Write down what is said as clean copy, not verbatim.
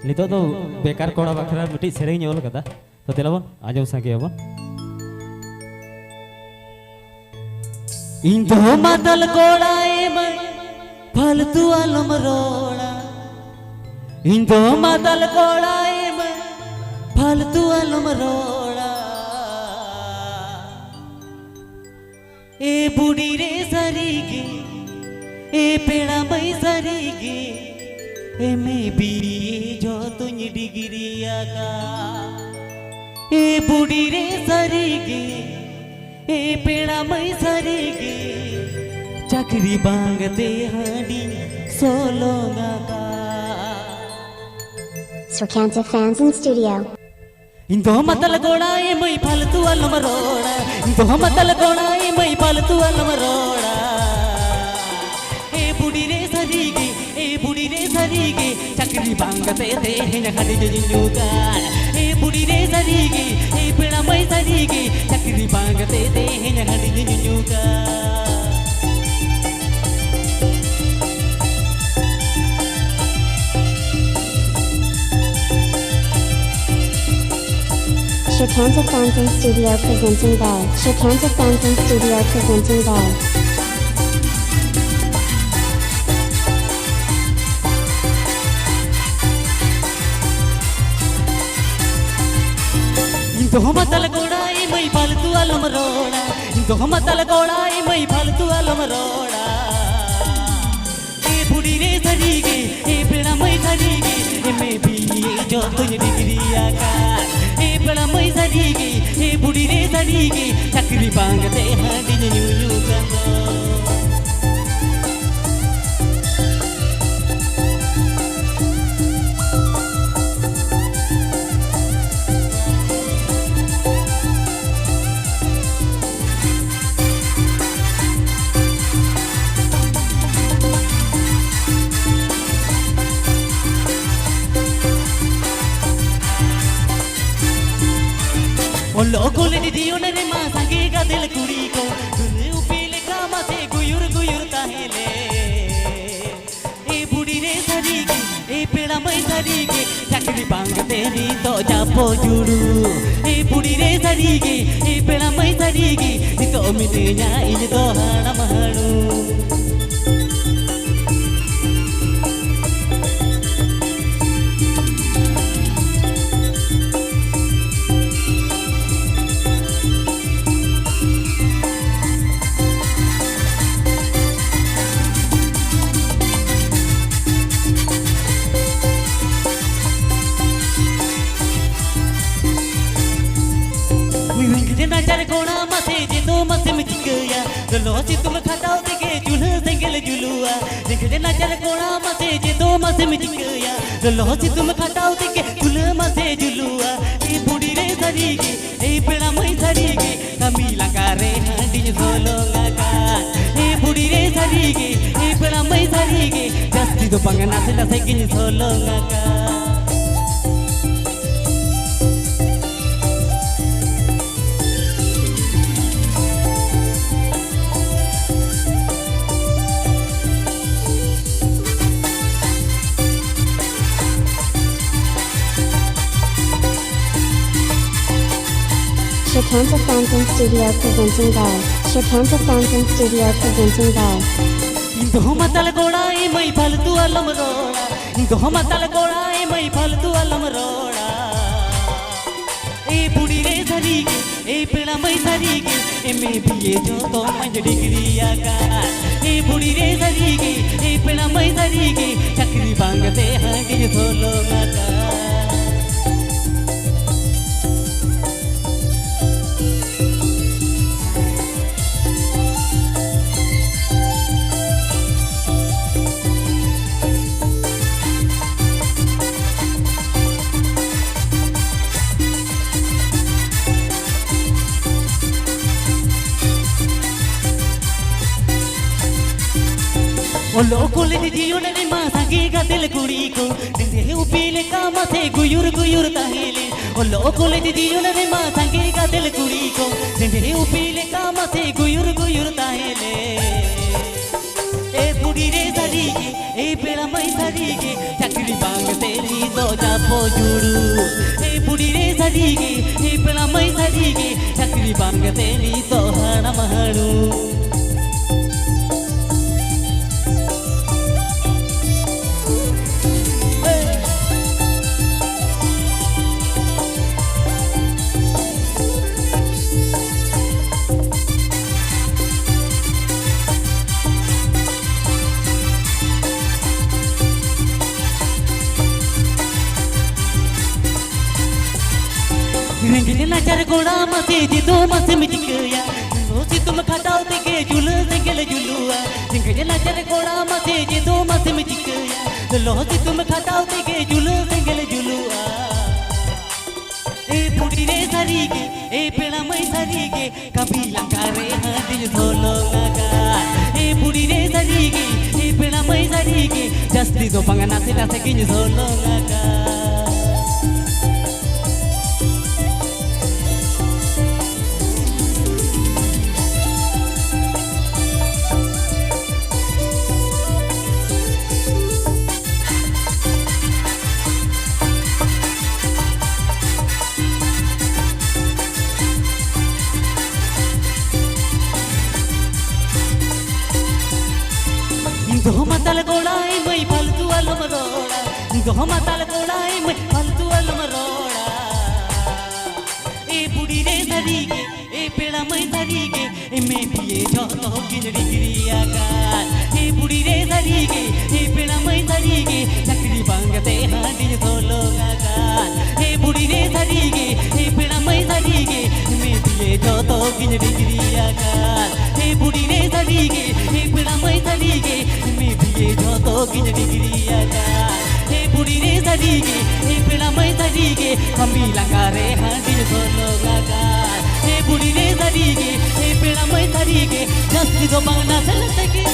नितो तो बेकार कोड़ा बखरा मिट्टी सेरेंग ओल कदा तो तेलाबन आजम संगे बन इन तो मातल कोड़ा में फालतू आलम रोड़ा इन तो मातल कोड़ा में फालतू आलम रोड़ा ए बूढ़ी रे सरीगी ए पेड़ा मई सरीगी ए में भी जो तुझ डिग्रिया का ए बूढ़ी रे सरीगी ए पेड़ा मई सरीगी चक्री बांगते हाडी सोलोंगा का Surcanta Fans in Studio. इंदो मतल गोड़ा ए मई फालतू अलम रोड़ा इंदो मतल गोड़ा ए मई फालतू अलम रोड़ा ए बूढ़ी रे सरीगी चक्री बांगते थे न खड़ी जिंजुगा ए बूढ़ी रे सरीगी ए पेड़ा मई सरीगी चक्री बांगते थे न खड़ी जिंजुगा Surcanta Fans in Studio presenting Bay. Surcanta Fans in Studio presenting Bay. इंदो मतल गोड़ा ए मई फालतू अलम रोड़ा इंदो मतल गोड़ा ए मई फालतू अलम रोड़ा ए बूढ़ी रे सरीगी ए पेड़ा मई सरीगी ए में भी जो तुझ डिग्रिया का ए पेड़ा मई सरीगी ए बूढ़ी रे सरीगी चक्री बांगते हाडी न्यू का लोगों ने दियो ने मां संगेगा दिल कुड़ी को तुझे उपीले कामा से गुयुर गुयुर ताहेले ए बूढ़ी रे सरीगी ए पेड़ा मई सरीगी चक्री बांगते नी तो जापो जुड़ू ए बूढ़ी रे सरीगी ए पेड़ा मई सरीगी तो मिले nya इन तो हाड़ा महाड़ू नजर कोना मसे जे तो मसे में चिकया गलो से तुम खटाओ देखे चूल्हा सेंगल जुलुआ देखे नजर कोना मसे जे तो मसे में चिकया गलो से तुम खटाओ देखे चूल्हा मसे जुलुआ ए बूढ़ी रे सरीगी ए पेड़ा मई सरीगी कमी लगा रे हाडी सोलोंगा का ए बूढ़ी रे सरीगी ए पेड़ा मई सरीगी जस्ती तो पंगना से लसे की सोलोंगा का Surcanta Fans in Studio presenting Bay. Surcanta Fans in Studio presenting Bay. इंदो मतल गोड़ा ए मई फालतू अलम रोड़ा इंदो मतल गोड़ा ए मई फालतू अलम रोड़ा ए बूढ़ी रे सरीगी ए पेड़ा मई सरीगी ए में भी ये जो तो मंज डिग्रिया का ए बूढ़ी रे सरीगी ए पेड़ा मई सरीगी चक्री बांगते हाडी सोलोंगा का ओ लोगों ने दियो ने मां संगेगा दिल कुड़ी को दिंदे उपीले कामा से गुयुर गुयुर ताहेले ओ लोगों ने दियो ने मां संगेगा दिल कुड़ी को दिंदे उपीले कामा से गुयुर गुयुर ताहेले ए बूढ़ी रे सरीगी ए पेड़ा मई सरीगी चक्री बांगते नी तो जा पोजुडू ए बुढ़ी रे सरीगे ए पेला मई सरीगे चक्री बांगते नी तो हना महणू रंगीले नाचार गोड़ा मसे जी दो मसे में जिकया रोसी तुम खटाओ तेगे झूल सेंगल झूलुआ रंगीले नाचार गोड़ा मसे जी दो मसे में जिकया रोसी तुम खटाओ तेगे झूल सेंगल झूलुआ ए बुढ़ी रे सरीगे ए पेड़ा मई सरीगे कभी लंका रे दिल धोलो लगा ए बुढ़ी रे सरीगे ए पेड़ा मई सरीगे जस्ती दो पंगना से ना सकिन धोलो लगा दो मतल गोड़ाई मई फालतू अलम रोड़ा दो मतल गोड़ाई मई फालतू अलम रोड़ा ए बुढ़ी रे सरीगे ए पेड़ा मई सरीगे ए मैं पिए जो तो गिजड़ी गिरिया का ए बुढ़ी रे सरीगे ए पेड़ा मई सरीगे चक्री बांगते हांडी धोलो का ए बुढ़ी रे सरीगे ए पेड़ा मई सरीगे मैं पिए जो तो गिजड़ी गिरिया का ए बुढ़ी रे सरीगे ए पेड़ा मई सरीगे जो तो गिजड़ी गिरिया का हे बुढ़ी रे सरीगे हे पेड़ा मई सरीगे कमी लंगा रे हांडी धोलो का हे बुढ़ी रे सरीगे हे पेड़ा मई सरीगे जस्ती दो मंगना से लटके